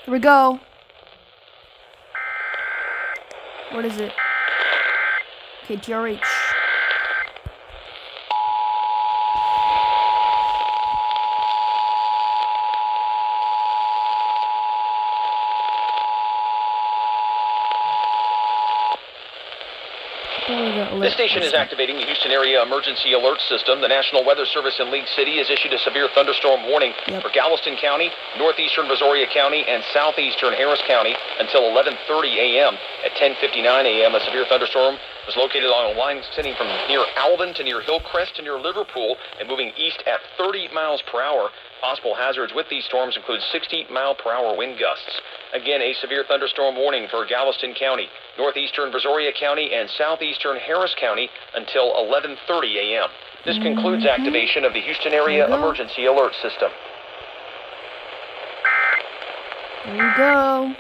Here we go. What is it? KTRH. This station is activating the Houston area emergency alert system. The National Weather Service in League City has issued a severe thunderstorm warning for Galveston County, northeastern Brazoria County, and southeastern Harris County until 11:30 a.m. At 10:59 a.m., a severe thunderstorm was located along a line extending from near Alvin to near Hillcrest to near Liverpool and moving east at 30 miles per hour. Possible hazards with these storms include 60-mile-per-hour wind gusts. Again, a severe thunderstorm warning for Galveston County, northeastern Brazoria County, and southeastern Harris County until 11:30 a.m. This concludes activation of the Houston area emergency alert system. There we go.